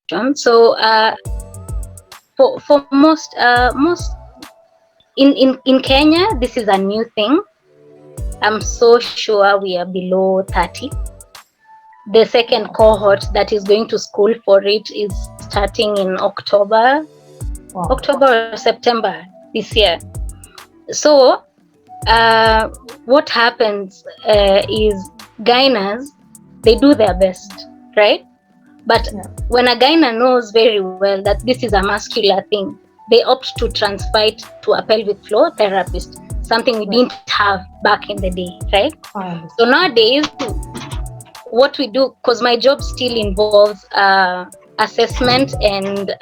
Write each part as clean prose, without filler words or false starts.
So for most in Kenya, this is a new thing. I'm so sure we are below 30. The second cohort that is going to school for it is starting in October or September this year. So what happens is gyners, they do their best, right? But when a gyner knows very well that this is a muscular thing, they opt to transfer it to a pelvic floor therapist, something we didn't have back in the day, right? So nowadays, what we do, because my job still involves assessment and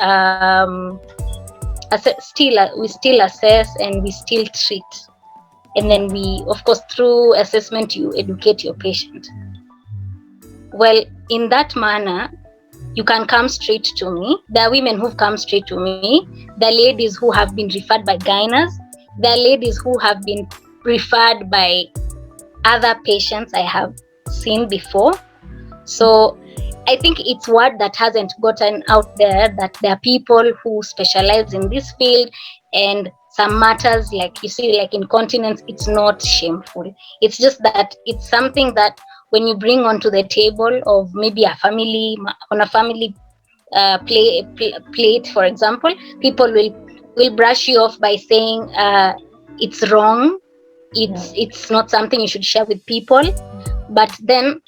we still assess and we still treat. And then we, of course, through assessment, you educate your patient. Well, in that manner, you can come straight to me. There are women who've come straight to me. There are ladies who have been referred by gyners. There are ladies who have been referred by other patients I have seen before. So I think it's word that hasn't gotten out there that there are people who specialize in this field, and some matters, like you see, like incontinence, it's not shameful. It's just that it's something that when you bring onto the table of maybe a family, on a family plate, for example, people will brush you off by saying it's wrong, it's not something you should share with people. But then,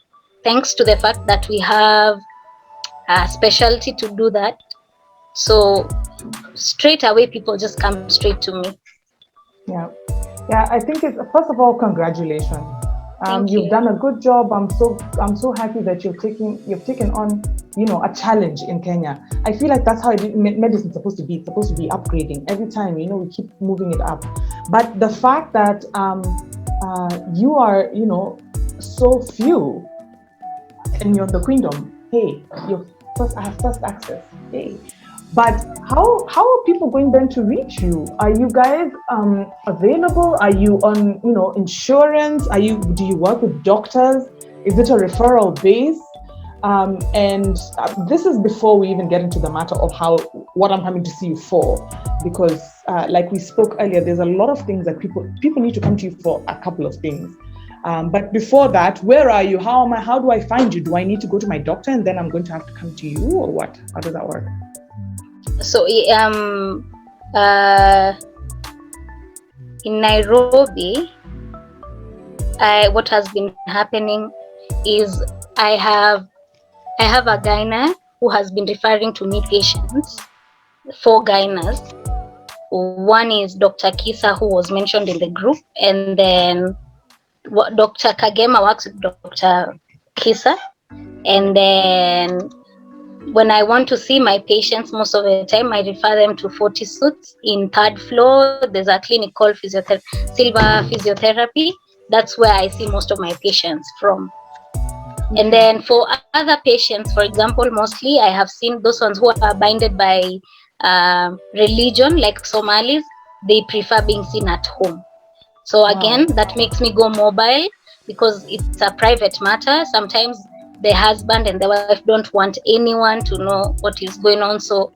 thanks to the fact that we have a specialty to do that, so straight away people just come straight to me. Yeah, I think it's, first of all, congratulations. You've done a good job. I'm so happy that you've taken on, a challenge in Kenya. I feel like that's how medicine is supposed to be. It's supposed to be upgrading every time. We keep moving it up. But the fact that you are, so few, and you're the Queendom. Hey, I have first access. Hey. But how are people going then to reach you? Are you guys available? Are you on insurance? Do you work with doctors? Is it a referral base? And this is before we even get into the matter of what I'm coming to see you for, because like we spoke earlier, there's a lot of things that people need to come to you for, a couple of things. But before that, where are you? How do I find you? Do I need to go to my doctor and then I'm going to have to come to you, or what? How does that work? So in Nairobi, what has been happening is I have a gyna who has been referring to me patients, 4 gyners. One is Dr. Kisa, who was mentioned in the group, and then Dr. Kagema works with Dr. Kisa. And then when I want to see my patients, most of the time I refer them to 40 Suits in 3rd floor. There's a clinic called Silver Physiotherapy. That's where I see most of my patients from. Okay. And then for other patients, for example, mostly I have seen those ones who are binded by religion, like Somalis. They prefer being seen at home. So again, that makes me go mobile, because it's a private matter. Sometimes the husband and the wife don't want anyone to know what is going on, so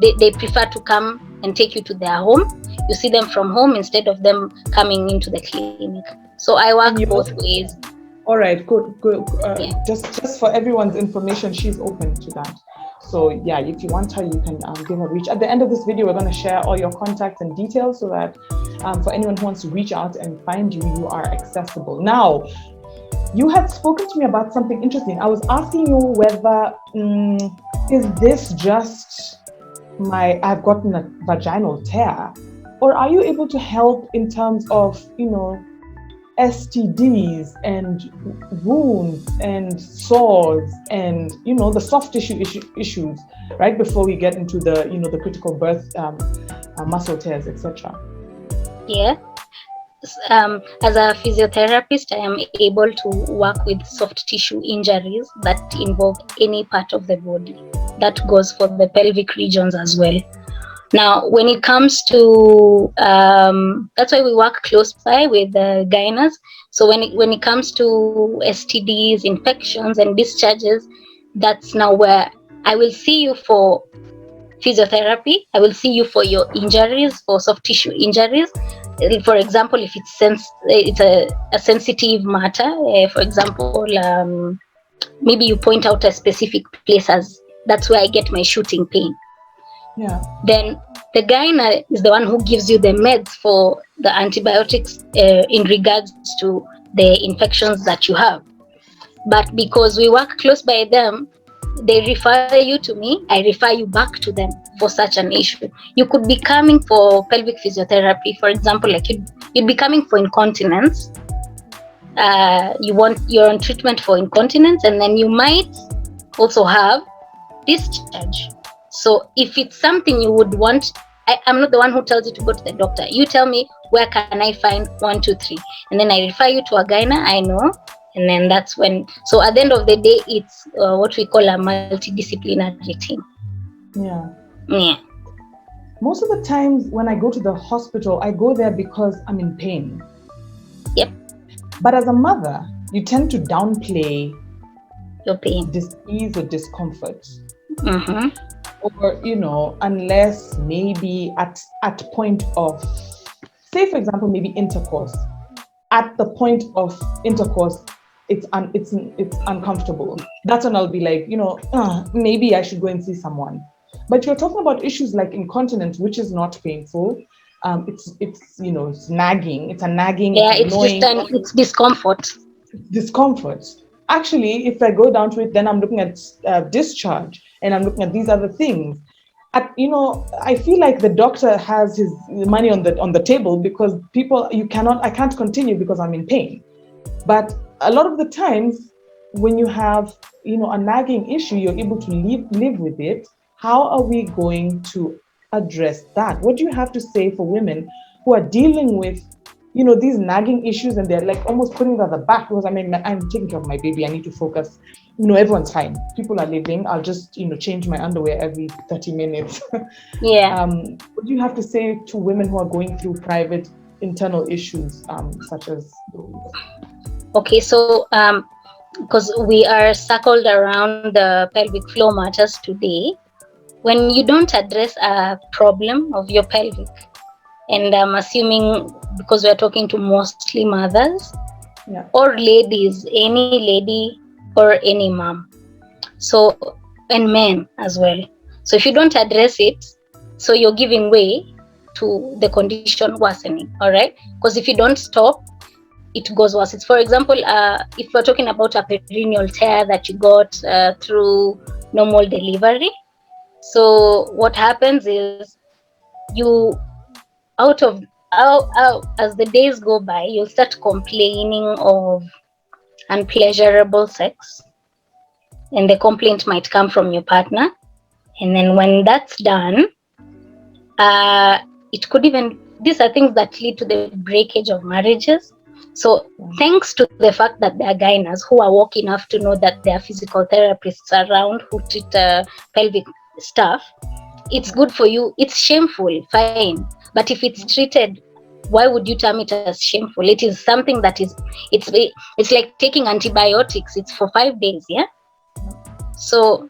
they prefer to come and take you to their home. You see them from home instead of them coming into the clinic. So I work both ways. All right, good. Just for everyone's information, she's open to that. So yeah, if you want her, you can give her a reach. At the end of this video, we're going to share all your contacts and details so that for anyone who wants to reach out and find you, you are accessible. Now, you had spoken to me about something interesting. I was asking you whether, is this just I've gotten a vaginal tear, or are you able to help in terms of, STDs and wounds and sores and, the soft tissue issues, right before we get into the, the critical birth muscle tears, etc. Yeah. As a physiotherapist, I am able to work with soft tissue injuries that involve any part of the body. That goes for the pelvic regions as well. Now, when it comes to, that's why we work close by with the gyners. So when it comes to STDs, infections and discharges, that's now where I will see you for physiotherapy. I will see you for your injuries, for soft tissue injuries. For example, if it's a sensitive matter, for example, maybe you point out a specific place as that's where I get my shooting pain. Yeah. Then the gyna is the one who gives you the meds for the antibiotics in regards to the infections that you have. But because we work close by them, they refer you to me, I refer you back to them for such an issue. You could be coming for pelvic physiotherapy, for example, like you'd be coming for incontinence. You're on treatment for incontinence, and then you might also have discharge. So if it's something you would want, I'm not the one who tells you to go to the doctor. You tell me, where can I find 1, 2, 3, and then I refer you to a gyna I know. And then that's when, so at the end of the day, it's what we call a multidisciplinary team. Yeah. Most of the times when I go to the hospital, I go there because I'm in pain. Yep. But as a mother, you tend to downplay your pain, dis-ease or discomfort. Mm-hmm. Or, unless maybe at point of, say, for example, maybe intercourse. At the point of intercourse, it's uncomfortable. That's when I'll be like, maybe I should go and see someone. But you're talking about issues like incontinence, which is not painful. It's nagging. It's a nagging. Yeah, it's discomfort. Discomfort. Actually, if I go down to it, then I'm looking at discharge, and I'm looking at these other things. I feel like the doctor has his money on the table, because I can't continue because I'm in pain. But a lot of the times when you have, a nagging issue, you're able to live with it. How are we going to address that? What do you have to say for women who are dealing with, these nagging issues, and they're like almost putting it at the back because I'm taking care of my baby, I need to focus. Everyone's fine. People are living. I'll just, change my underwear every 30 minutes. Yeah. What do you have to say to women who are going through private internal issues, such as those? Okay, so because we are circled around the pelvic floor matters today, when you don't address a problem of your pelvic, and I'm assuming because we're talking to mostly mothers, or ladies, any lady or any mom, so, and men as well. So if you don't address it, so you're giving way to the condition worsening, all right? Because if you don't stop, it goes worse. It's, for example, if we're talking about a perineal tear that you got through normal delivery, so what happens is you, as the days go by, you'll start complaining of unpleasurable sex, and the complaint might come from your partner. And then when that's done, it could even, these are things that lead to the breakage of marriages. So thanks to the fact that there are gynas who are woke enough to know that there are physical therapists around who treat pelvic stuff, it's good for you. It's shameful, fine. But if it's treated, why would you term it as shameful? It is something that it's like taking antibiotics. It's for 5 days, yeah? So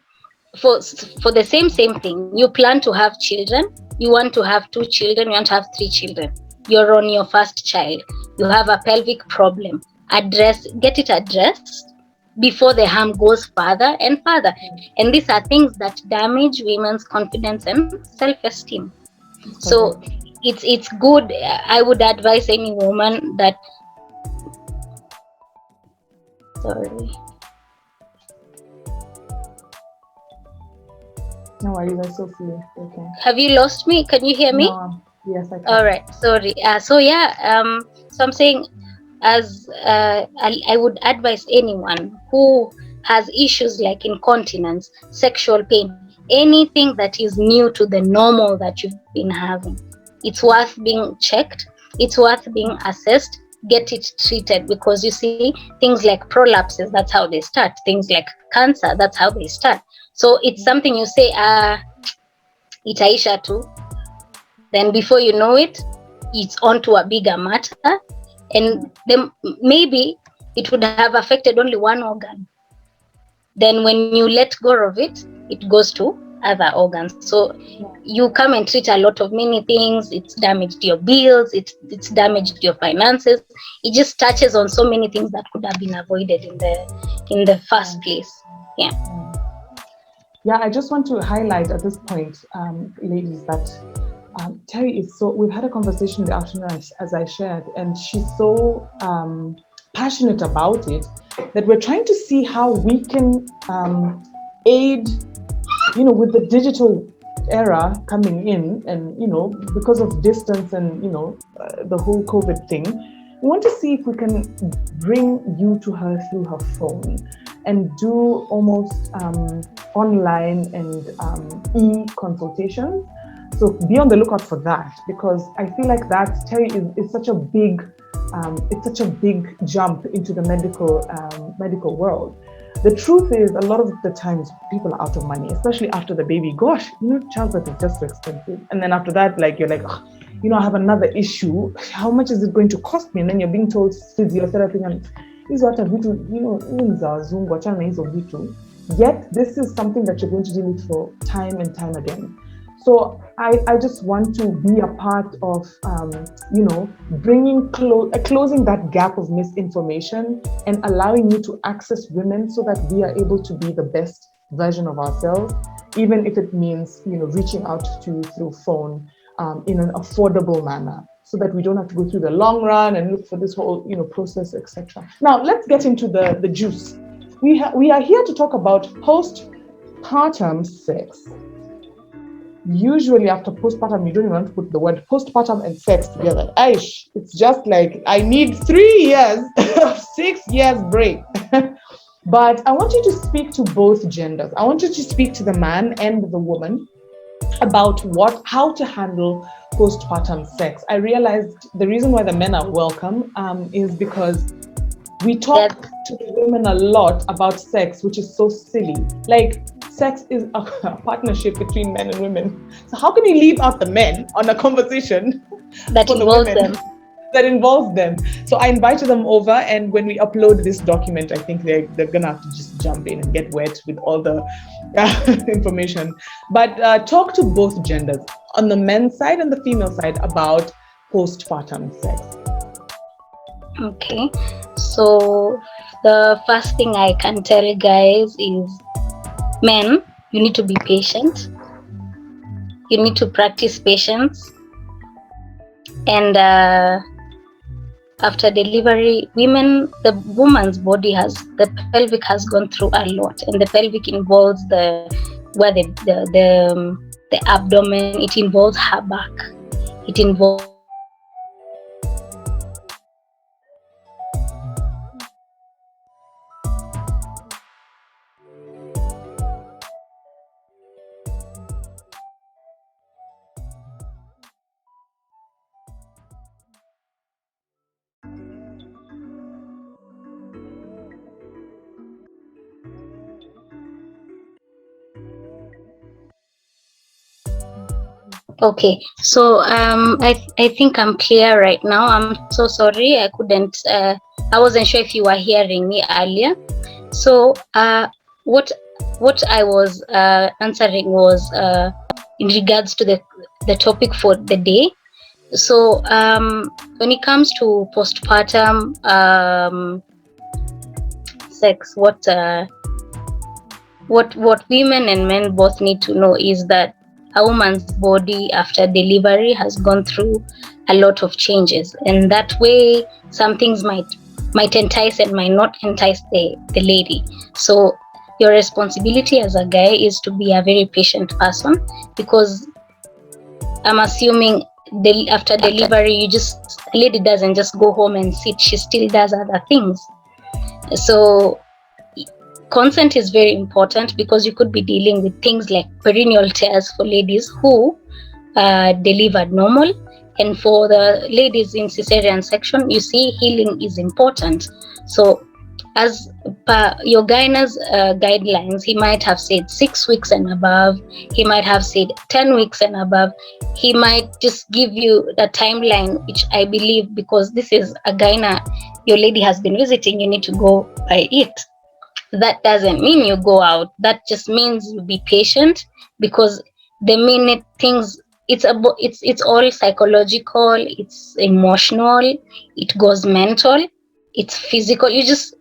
for the same thing, you plan to have children, you want to have 2 children, you want to have 3 children. You're on your first child. You have a pelvic problem. Get it addressed before the harm goes further and further. And these are things that damage women's confidence and self-esteem. So it's good. I would advise any woman that. Sorry. No worries, I still see you. Okay. Have you lost me? Can you hear me? No. Yes, I can. All right. Sorry. So I'm saying, as I would advise anyone who has issues like incontinence, sexual pain, anything that is new to the normal that you've been having, it's worth being checked. It's worth being assessed. Get it treated, because you see, things like prolapses, that's how they start. Things like cancer, that's how they start. So it's something you say, itaisha too. Then before you know it, it's on to a bigger matter. And then maybe it would have affected only one organ. Then when you let go of it, it goes to other organs. So you come and treat a lot of many things. It's damaged your bills, it's damaged your finances. It just touches on so many things that could have been avoided in the first place. Yeah, I just want to highlight at this point, ladies, that Terry is so, we've had a conversation in the afternoon as I shared, and she's so passionate about it that we're trying to see how we can aid, with the digital era coming in, and, because of distance and, the whole COVID thing, we want to see if we can bring you to her through her phone and do almost online and e-consultations. So be on the lookout for that, because I feel like that, Terry, is such a big, it's such a big jump into the medical world. The truth is, a lot of the times people are out of money, especially after the baby. Gosh, childbirth is just so expensive. And then after that, like, you're like, I have another issue. How much is it going to cost me? And then you're being told physiotherapy and yet this is something that you're going to deal with for time and time again. So I just want to be a part of, closing that gap of misinformation and allowing you to access women so that we are able to be the best version of ourselves, even if it means, reaching out to you through phone in an affordable manner, so that we don't have to go through the long run and look for this whole, process, etc. Now, let's get into the juice. We are here to talk about postpartum sex. Usually after postpartum, you don't even want to put the word postpartum and sex together. Aish, it's just like, I need 3 years, 6 years break. But I want you to speak to both genders. I want you to speak to the man and the woman about how to handle postpartum sex. I realized the reason why the men are welcome is because we talk to the women a lot about sex, which is so silly. Like, sex is a partnership between men and women. So how can you leave out the men on a conversation that involves them? That involves them. So I invited them over, and when we upload this document, I think they're gonna have to just jump in and get wet with all the information. But talk to both genders, on the men's side and the female side, about postpartum sex. Okay, so the first thing I can tell guys is, men, you need to be patient. You need to practice patience. And after delivery, the woman's body the pelvic has gone through a lot, and the pelvic involves the abdomen. It involves her back. It involves Okay, so I think I'm clear right now. I'm so sorry, I couldn't. I wasn't sure if you were hearing me earlier. So what I was answering was in regards to the topic for the day. So when it comes to postpartum sex, what women and men both need to know is that a woman's body after delivery has gone through a lot of changes, and that way some things might entice and might not entice the lady. So your responsibility as a guy is to be a very patient person, because I'm assuming after delivery, a lady doesn't just go home and sit, she still does other things. So consent is very important, because you could be dealing with things like perineal tears for ladies who delivered normal, and for the ladies in cesarean section, you see, healing is important. So as per your gynae's guidelines, he might have said 6 weeks and above, he might have said 10 weeks and above, he might just give you a timeline, which I believe, because this is a gynae your lady has been visiting, you need to go by it. That doesn't mean you go out. That just means you be patient, because the minute things, it's all psychological, it's emotional, it goes mental, it's physical. You just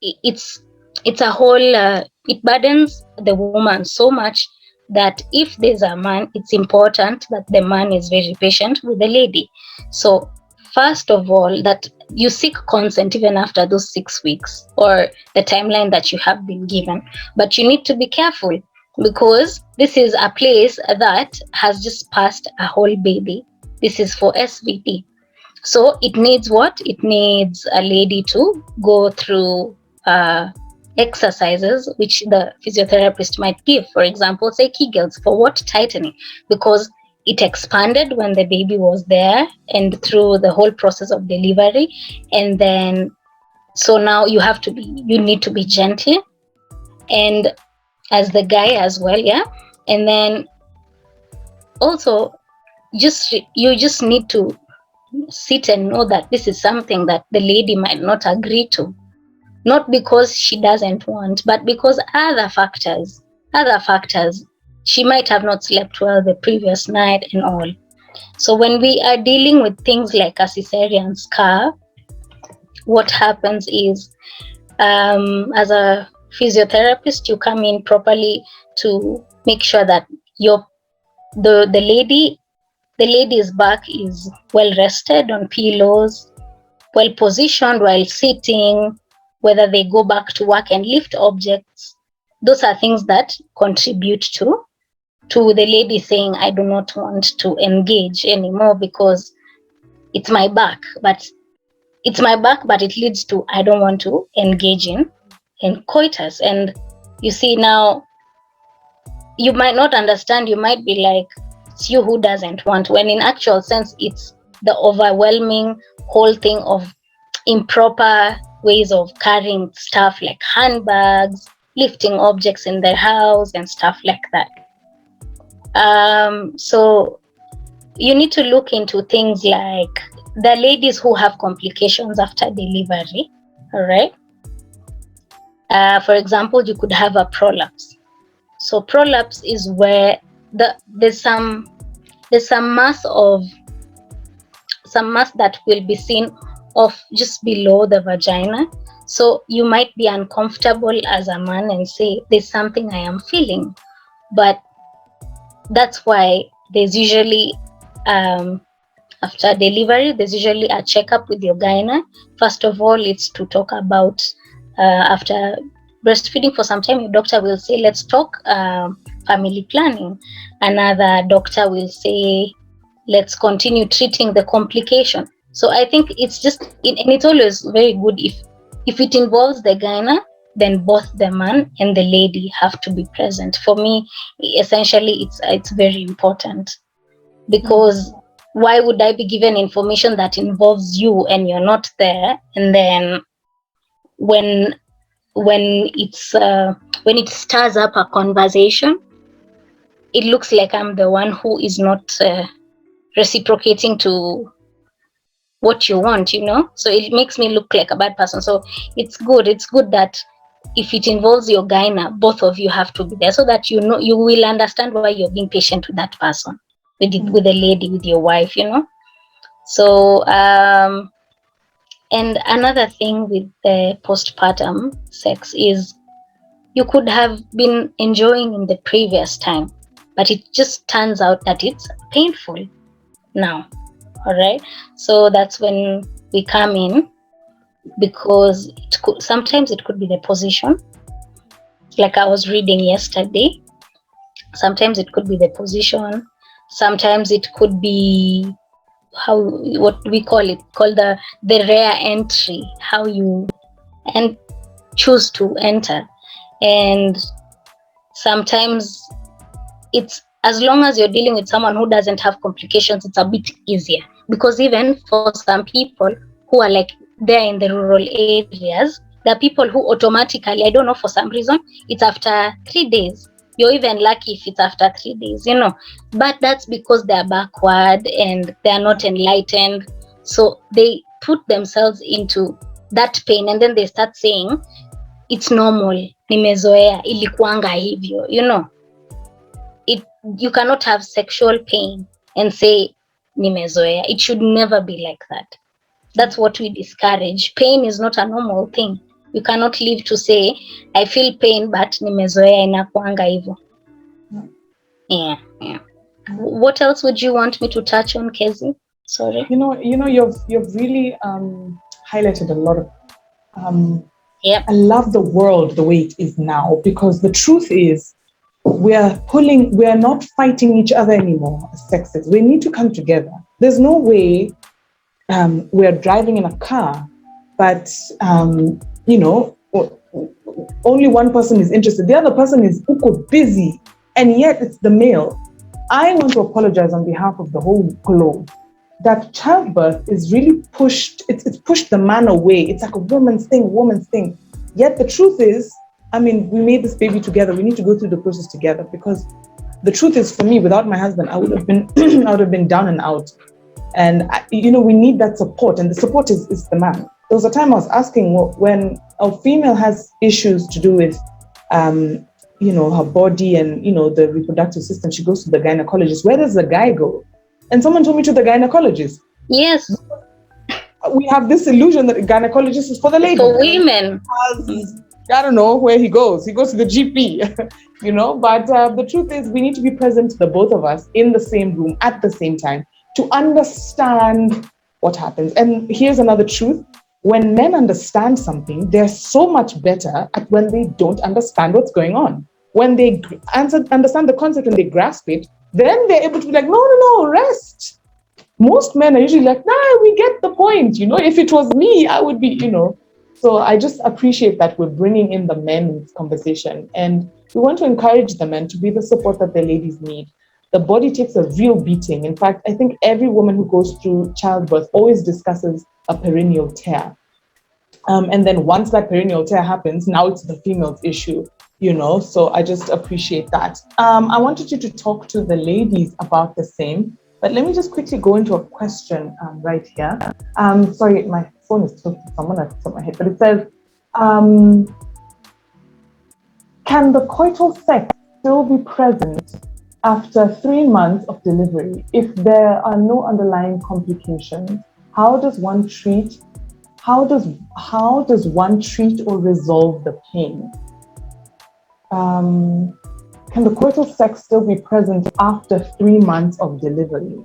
it's it's a whole it burdens the woman so much that if there's a man, it's important that the man is very patient with the lady. So first of all, that you seek consent even after those 6 weeks or the timeline that you have been given. But you need to be careful, because this is a place that has just passed a whole baby. This is for SVT. So it needs what? It needs a lady to go through exercises which the physiotherapist might give. For example, say Kegels. For what? Tightening. Because it expanded when the baby was there and through the whole process of delivery. And then, so now you need to be gentle, and as the guy as well, yeah. And then also, you just need to sit and know that this is something that the lady might not agree to, not because she doesn't want, but because other factors. She might have not slept well the previous night and all. So when we are dealing with things like a cesarean scar, what happens is, as a physiotherapist, you come in properly to make sure that the lady's back is well rested on pillows, well positioned while sitting, whether they go back to work and lift objects. Those are things that contribute to the lady saying, I do not want to engage anymore because it's my back. But it leads to, I don't want to engage in coitus. And you see, now you might not understand. You might be like, it's you who doesn't want, when in actual sense it's the overwhelming whole thing of improper ways of carrying stuff like handbags, lifting objects in the house and stuff like that. So you need to look into things like the ladies who have complications after delivery. All right. For example, you could have a prolapse. So prolapse is where there's some mass that will be seen of just below the vagina. So you might be uncomfortable as a man and say, there's something I am feeling. But that's why there's usually, after delivery, there's usually a checkup with your gyna. First of all, it's to talk about, after breastfeeding for some time, your doctor will say, let's talk family planning. Another doctor will say, let's continue treating the complication. So I think it's just, and it's always very good if it involves the gyna, then both the man and the lady have to be present. For me, essentially, it's very important, because why would I be given information that involves you and you're not there, and then when it stirs up a conversation, it looks like I'm the one who is not reciprocating to what you want, so it makes me look like a bad person. So it's good that if it involves your gyna, both of you have to be there, so that you will understand why you're being patient with that person, with the lady, with your wife, So and another thing with the postpartum sex is, you could have been enjoying in the previous time, but it just turns out that it's painful now. All right. So that's when we come in, because sometimes it could be the position, like I was reading yesterday. Sometimes it could be the position. Sometimes it could be what we call the rear entry, how you and choose to enter. And sometimes it's, as long as you're dealing with someone who doesn't have complications, it's a bit easier, because even for some people who are like there in the rural areas, there are people who automatically, I don't know, for some reason, it's after 3 days. You're even lucky if it's after 3 days, but that's because they're backward and they're not enlightened. So they put themselves into that pain, and then they start saying, it's normal, nimezoea, ilikuanga hivyo, you cannot have sexual pain and say nimezoea. It should never be like that. That's what we discourage. Pain is not a normal thing. You cannot live to say I feel pain but nimezoea, inakuanga hivyo. Yeah. What else would you want me to touch on, Kezi? Sorry. You've really highlighted a lot of yeah. I love the world the way it is now, because the truth is we are not fighting each other anymore as sexes. We need to come together. There's no way we're driving in a car, but only one person is interested. The other person is busy, and yet it's the male. I want to apologize on behalf of the whole globe that childbirth is really pushed. It's pushed the man away. It's like a woman's thing. Yet the truth is, we made this baby together. We need to go through the process together, because the truth is, for me, without my husband, I would have been down and out. And we need that support, and the support is the man. There was a time I was asking, when a female has issues to do with her body and the reproductive system, she goes to the gynecologist. Where does the guy go? And someone told me to the gynecologist. Yes. We have this illusion that a gynecologist is for the ladies. For women. I don't know where he goes. He goes to the GP, But the truth is, we need to be present, the both of us, in the same room at the same time, to understand what happens. And here's another truth. When men understand something, they're so much better at when they don't understand what's going on. When they understand the concept and they grasp it, then they're able to be like, no, rest. Most men are usually like, nah, we get the point. If it was me, I would be, So I just appreciate that we're bringing in the men in this conversation. And we want to encourage the men to be the support that the ladies need. The body takes a real beating. In fact, I think every woman who goes through childbirth always discusses a perineal tear. And then once that perineal tear happens, now it's the female's issue, So I just appreciate that. I wanted you to talk to the ladies about the same, but let me just quickly go into a question right here. Sorry, my phone is tilted, so I'm going to put my head, but it says, can the coital sex still be present after 3 months of delivery if there are no underlying complications? How does one treat or resolve the pain? Can the coital sex still be present after 3 months of delivery?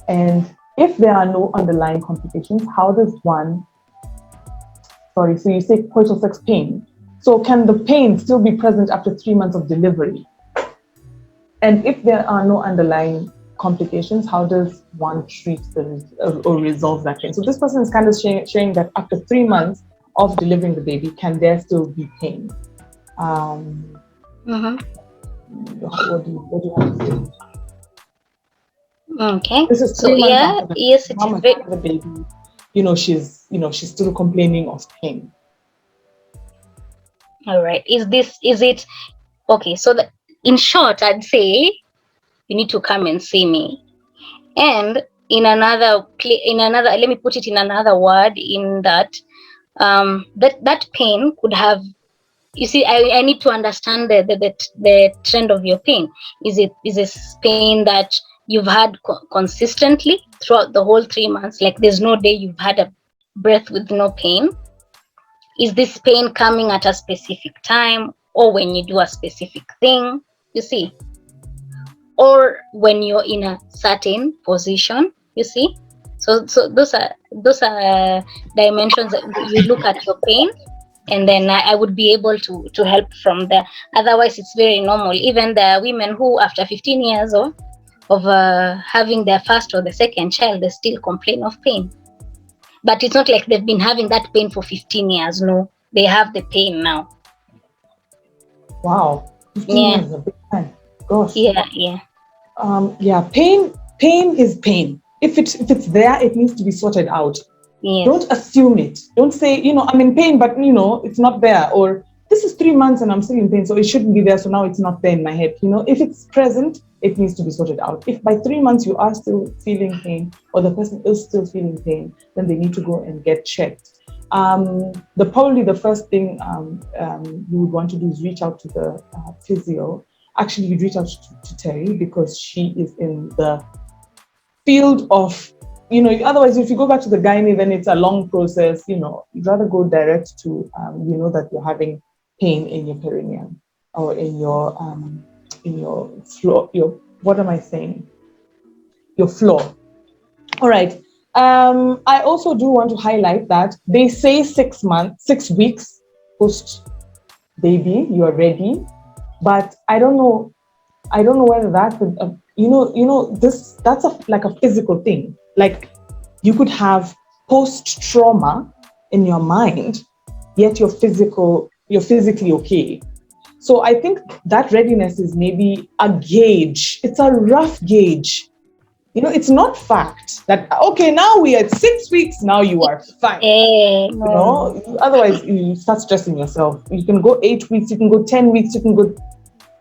And if there are no underlying complications, how does one... Sorry, so you say coital sex pain. So can the pain still be present after 3 months of delivery? And if there are no underlying complications, how does one treat or resolve that pain? So this person is kind of sharing that after 3 months of delivering the baby, can there still be pain? What do you want to say? Okay. This is so yes, it's the baby. She's still complaining of pain. All right. Is it okay? So in short, I'd say you need to come and see me. And let me put it in another word, in that that pain could have, you see, I need to understand the trend of your pain. Is this pain that you've had consistently throughout the whole 3 months? Like there's no day you've had a breath with no pain? Is this pain coming at a specific time, or when you do a specific thing, you see? Or when you're in a certain position, you see? So those are dimensions that you look at your pain, and then I would be able to help from there. Otherwise, it's very normal. Even the women who, after 15 years of having their first or the second child, they still complain of pain. But it's not like they've been having that pain for 15 years. No, they have the pain now. Wow. 15 years is a big time. Gosh. Yeah. Pain is pain. If it's there, it needs to be sorted out. Yes. Don't assume it. Don't say, I'm in pain, but it's not there. Or this is 3 months and I'm still in pain, so it shouldn't be there. So now it's not there in my head. If it's present, it needs to be sorted out. If by 3 months you are still feeling pain, or the person is still feeling pain, then they need to go and get checked. probably the first thing you would want to do is reach out to the physio. Actually, you'd reach out to Terry because she is in the field of, otherwise if you go back to the gynae, then it's a long process. You'd rather go direct to, that you're having pain in your perineum or in your floor, what am I saying? Your floor. All right. I also do want to highlight that they say 6 weeks post baby, you are ready. But I don't know whether that could, that's like a physical thing. Like you could have post trauma in your mind, yet you're physically okay. So I think that readiness is maybe a gauge. It's a rough gauge. It's not fact that, okay, now we are at 6 weeks, now you are fine. Otherwise you start stressing yourself. You can go 8 weeks, you can go 10 weeks, you can go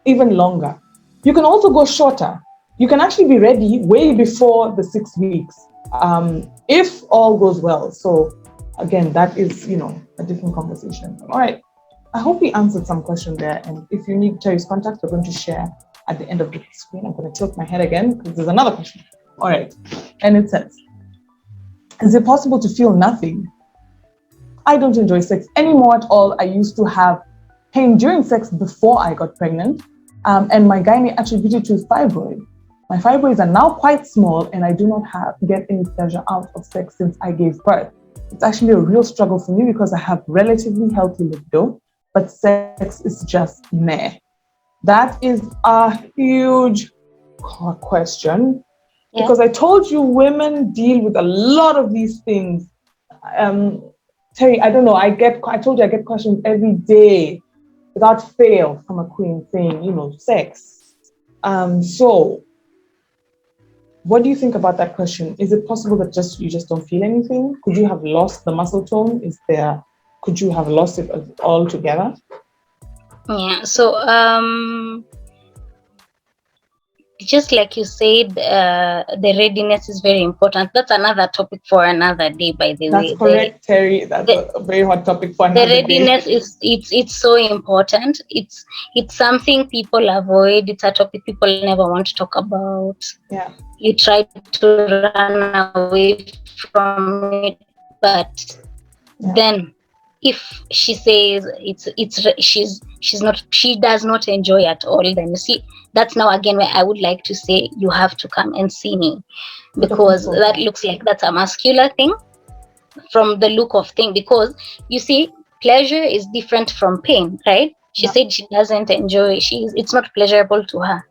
even longer. You can also go shorter. You can actually be ready way before the 6 weeks, if all goes well. So again, that is, a different conversation. All right. I hope we answered some question there. And if you need Terry's contact, we're going to share at the end of the screen. I'm going to tilt my head again because there's another question. All right. And it says, is it possible to feel nothing? I don't enjoy sex anymore at all. I used to have pain during sex before I got pregnant. And my gynae attributed to fibroid. My fibroids are now quite small and I do not get any pleasure out of sex since I gave birth. It's actually a real struggle for me because I have relatively healthy libido, but sex is just meh. That is a huge question because I told you women deal with a lot of these things. Terry, I don't know, I told you I get questions every day without fail from a queen saying, sex. So what do you think about that question? Is it possible that you just don't feel anything? Could you have lost the muscle tone? Could you have lost it altogether? Yeah, so just like you said, the readiness is very important. That's another topic for another day, by the way. That's correct, Terry. That's a very hot topic for another day. The readiness it's so important. It's something people avoid. It's a topic people never want to talk about. Yeah. You try to run away from it, but then if she says she does not enjoy at all, then you see, that's now again where I would like to say you have to come and see me, because that looks like that's a muscular thing from the look of thing. Because you see, pleasure is different from pain, right? She said she doesn't enjoy, it's not pleasurable to her.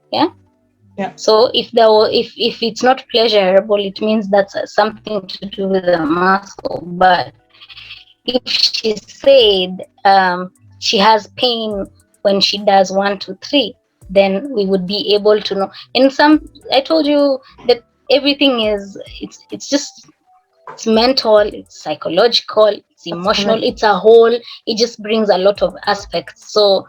So if it's not pleasurable, it means that's something to do with the muscle. But if she said she has pain when she does 1, 2, 3, then we would be able to know. I told you that everything it's mental, it's psychological, it's emotional, it's a whole. It just brings a lot of aspects. So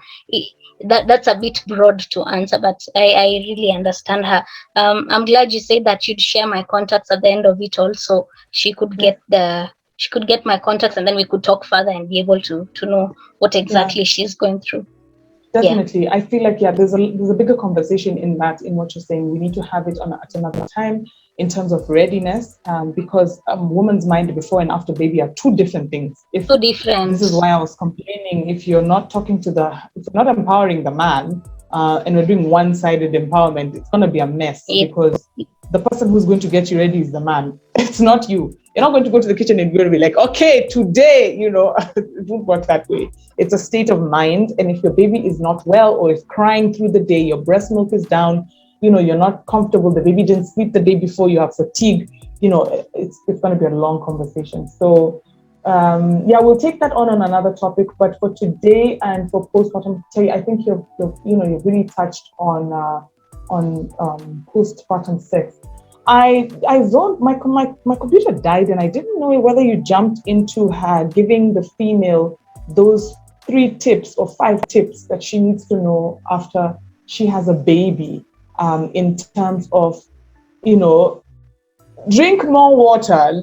that's a bit broad to answer, but I really understand her. I'm glad you said that you'd share my contacts at the end of it all, so she could get my contacts, and then we could talk further and be able to know what exactly she's going through. Definitely. I feel like, there's a bigger conversation in what you're saying. We need to have it at another time in terms of readiness, because woman's mind before and after baby are two different things. Two different. This is why I was complaining. If you're not talking if you're not empowering the man, and we're doing one-sided empowerment, it's going to be a mess, because the person who's going to get you ready is the man. It's not you. You're not going to go to the kitchen and you're going to be like, okay, today, it won't work that way. It's a state of mind. And if your baby is not well or is crying through the day, your breast milk is down, you're not comfortable, the baby didn't sleep the day before, you have fatigue, it's going to be a long conversation. So, we'll take that on another topic. But for today and for postpartum, Terry, I think you've really touched on postpartum sex. I zoned, my computer died, and I didn't know whether you jumped into her giving the female those 3 tips or 5 tips that she needs to know after she has a baby, in terms of, drink more water,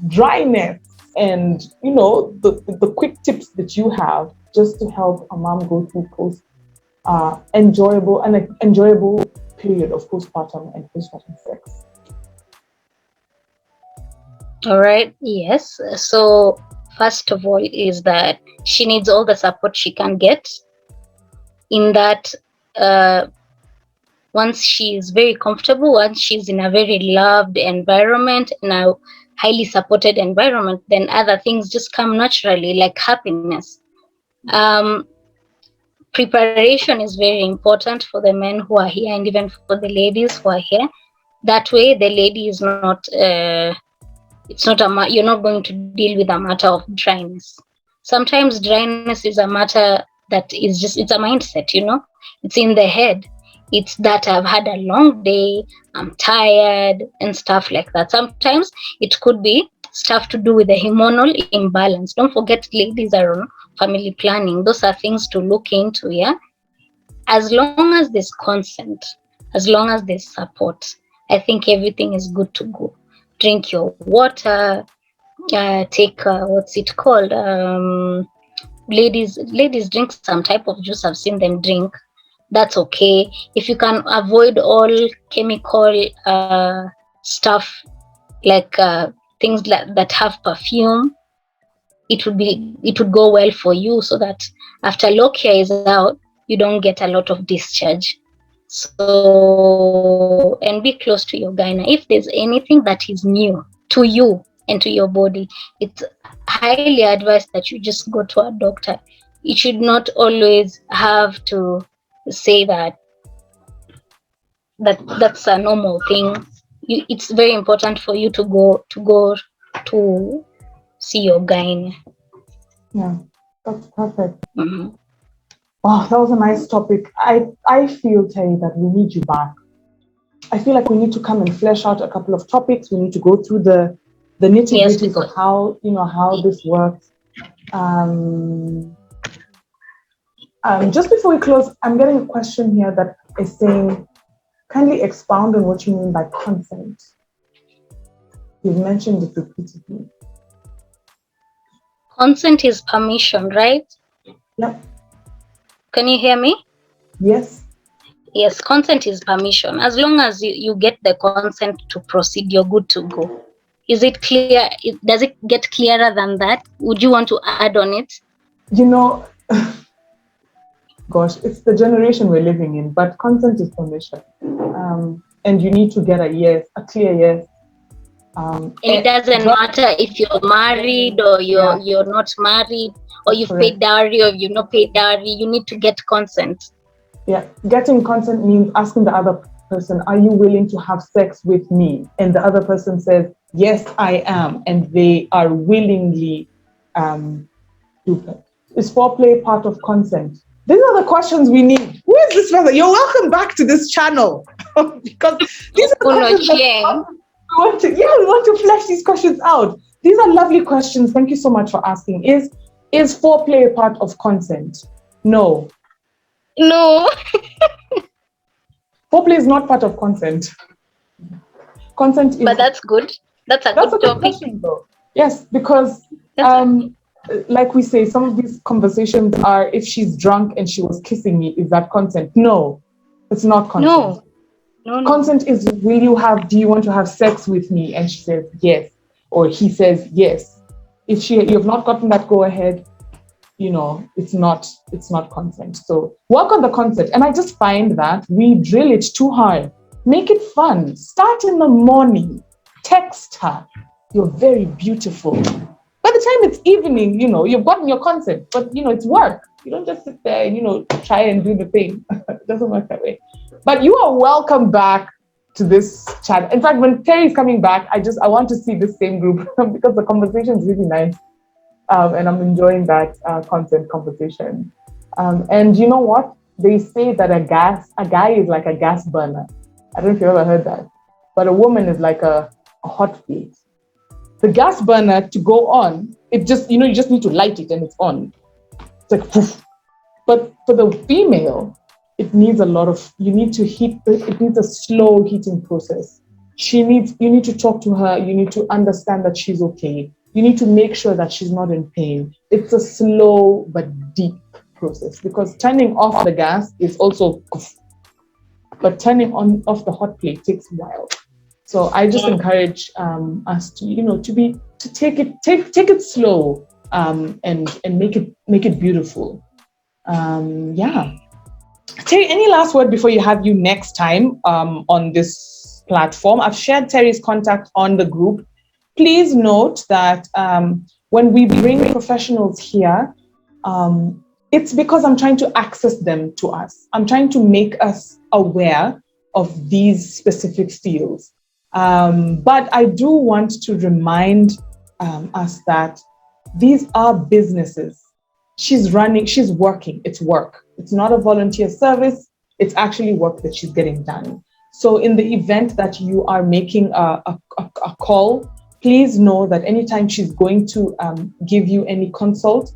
dryness, and the quick tips that you have just to help a mom go through enjoyable period of postpartum and postpartum sex. All right. Yes. So first of all is that she needs all the support she can get. In that, once she's very comfortable, once she's in a very loved environment, in a highly supported environment, then other things just come naturally, like happiness. Preparation is very important for the men who are here, and even for the ladies who are here. That way, the lady is not. It's not you're not going to deal with a matter of dryness. Sometimes dryness is a matter that is just, it's a mindset, it's in the head. It's that I've had a long day, I'm tired, and stuff like that. Sometimes it could be stuff to do with the hormonal imbalance. Don't forget, ladies are on family planning. Those are things to look into. Yeah, as long as there's consent, as long as there's support, I think everything is good to go. Drink your water, take what's it called, ladies drink some type of juice. I've seen them drink. That's okay. If you can avoid all chemical stuff, like things that have perfume, it would go well for you, so that after lochia is out, you don't get a lot of discharge. So, and be close to your gyna. If there's anything that is new to you and to your body, it's highly advised that you just go to a doctor. You should not always have to say that's a normal thing. It's very important for you to go to see your gyna. Yeah, that's perfect. Mm-hmm. Wow, that was a nice topic. I feel, Terry, that we need you back. I feel like we need to come and flesh out a couple of topics. We need to go through the nitty-gritties of how this works. Just before we close, I'm getting a question here that is saying, kindly expound on what you mean by consent. You've mentioned it repeatedly. Consent is permission, right? Yep. Can you hear me? Yes. Yes, consent is permission. As long as you get the consent to proceed, you're good to go. Is it clear? Does it get clearer than that? Would you want to add on it? Gosh, it's the generation we're living in, but consent is permission. And you need to get a clear yes. And it doesn't matter if you're married or you're not married, or you've paid dowry or you've not paid dowry. You need to get consent. Yeah, getting consent means asking the other person, are you willing to have sex with me? And the other person says, yes, I am. And they are willingly do that. Is foreplay part of consent? These are the questions we need. Who is this person? You're welcome back to this channel. Because these are the questions we want to flesh these questions out. These are lovely questions. Thank you so much for asking. Is foreplay a part of consent? No. Foreplay is not part of consent. Consent is... But that's good. That's a good topic. Question, though. Yes, because like we say, some of these conversations are, if she's drunk and she was kissing me, is that consent? No, it's not consent. No. Consent is, do you want to have sex with me? And she says yes, or he says yes. If you've not gotten that go ahead, it's not consent. So work on the consent. And I just find that we drill it too hard. Make it fun. Start in the morning. Text her, you're very beautiful. By the time it's evening, you've gotten your consent, but it's work. You don't just sit there and, try and do the thing. It doesn't work that way. But you are welcome back to this chat. In fact, when Terry's coming back, I want to see this same group because the conversation is really nice. And I'm enjoying that consent conversation. And you know what? They say that a guy is like a gas burner. I don't know if you ever heard that. But a woman is like a hot plate. The gas burner, to go on, it just, you just need to light it and it's on. It's like, poof. But for the female, it needs you need to heat, it needs a slow heating process. You need to talk to her, you need to understand that she's okay. you need to make sure that she's not in pain. It's a slow but deep process, because turning off the gas is also, but turning on off the hot plate takes a while. So I just encourage us to, to take it slow, and make it beautiful. Terry, any last word before you have you next time on this platform? I've shared Terry's contact on the group. Please note that when we bring professionals here, it's because I'm trying to access them to us. I'm trying to make us aware of these specific fields. But I do want to remind us that these are businesses. She's working, it's work. It's not a volunteer service, it's actually work that she's getting done. So in the event that you are making a call, please know that anytime she's going to give you any consult,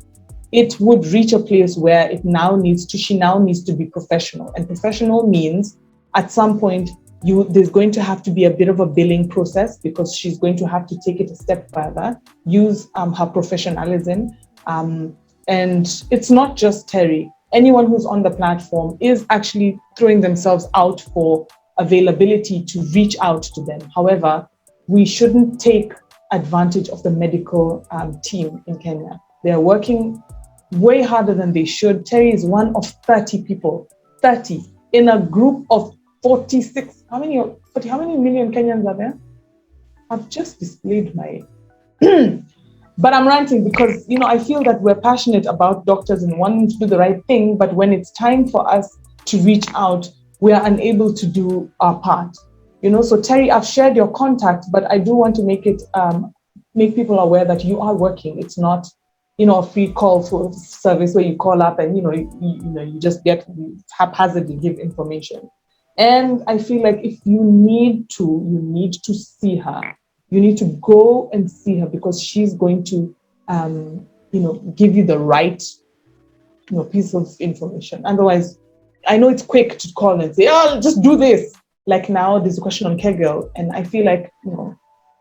it would reach a place where she now needs to be professional. And professional means at some point, there's going to have to be a bit of a billing process, because she's going to have to take it a step further, use her professionalism. And it's not just Terry. Anyone who's on the platform is actually throwing themselves out for availability to reach out to them. However, we shouldn't take advantage of the medical team in Kenya. They are working way harder than they should. Terry is one of 30 people, 30 in a group of 46. How many million Kenyans are there? I've just displayed my... But I'm ranting because, I feel that we're passionate about doctors and wanting to do the right thing, but when it's time for us to reach out, we are unable to do our part. So Terry, I've shared your contact, but I do want to make people aware that you are working. It's not, a free call for service where you call up and, you just haphazardly give information. And I feel like if you need to see her. You need to go and see her, because she's going to, give you the right, piece of information. Otherwise, I know it's quick to call and say, "Oh, just do this." Like now, there's a question on Kegel, and I feel like,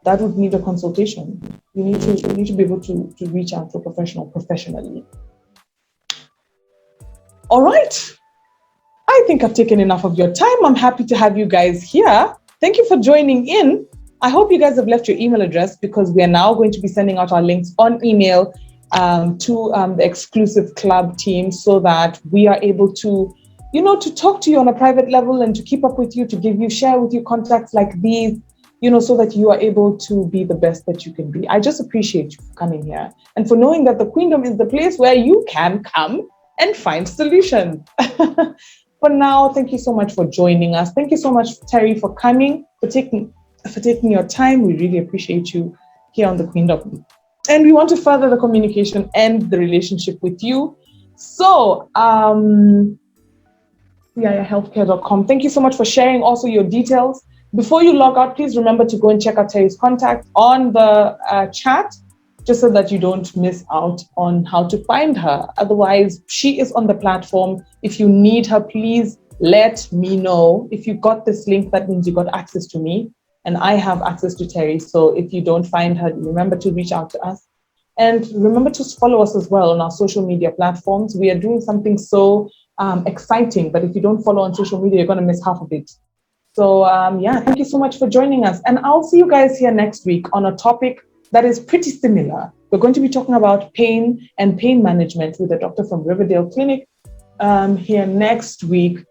that would need a consultation. You need to be able to reach out to a professional professionally. All right. I think I've taken enough of your time. I'm happy to have you guys here. Thank you for joining in. I hope you guys have left your email address, because we are now going to be sending out our links on email to the exclusive club team, so that we are able to, to talk to you on a private level and to keep up with you, to share with you contacts like these, so that you are able to be the best that you can be. I just appreciate you for coming here and for knowing that the Queendom is the place where you can come and find solutions. For now, thank you so much for joining us. Thank you so much, Terry, for coming, for taking your time. We really appreciate you here on the Queendom. And we want to further the communication and the relationship with you. So, healthcare.com. Thank you so much for sharing also your details. Before you log out, please remember to go and check out Terry's contact on the chat, just so that you don't miss out on how to find her. Otherwise, she is on the platform. If you need her, please let me know. If you got this link, that means you got access to me, and I have access to Terry. So if you don't find her, remember to reach out to us. And remember to follow us as well on our social media platforms. We are doing something so exciting, but if you don't follow on social media, you're going to miss half of it. So thank you so much for joining us. And I'll see you guys here next week on a topic that is pretty similar. We're going to be talking about pain and pain management with a doctor from Riverdale Clinic here next week,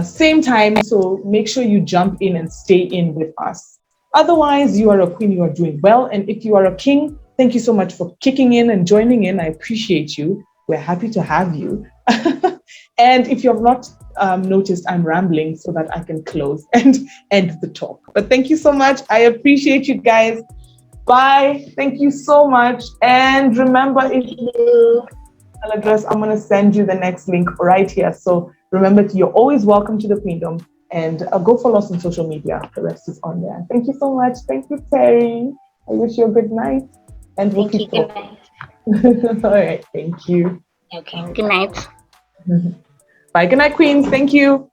same time. So make sure you jump in and stay in with us. Otherwise, you are a queen, you are doing well. And if you are a king, thank you so much for kicking in and joining in. I appreciate you. We're happy to have you. And if you have not noticed, I'm rambling so that I can close and end the talk. But thank you so much. I appreciate you guys. Bye. Thank you so much. And remember, if you email address, I'm going to send you the next link right here. So remember, you're always welcome to the Queendom. And go follow us on social media. The rest is on there. Thank you so much. Thank you, Terry. I wish you a good night. And we'll keep talking. All right. Thank you. Okay. Good night. Bye. Good night, Queens. Thank you.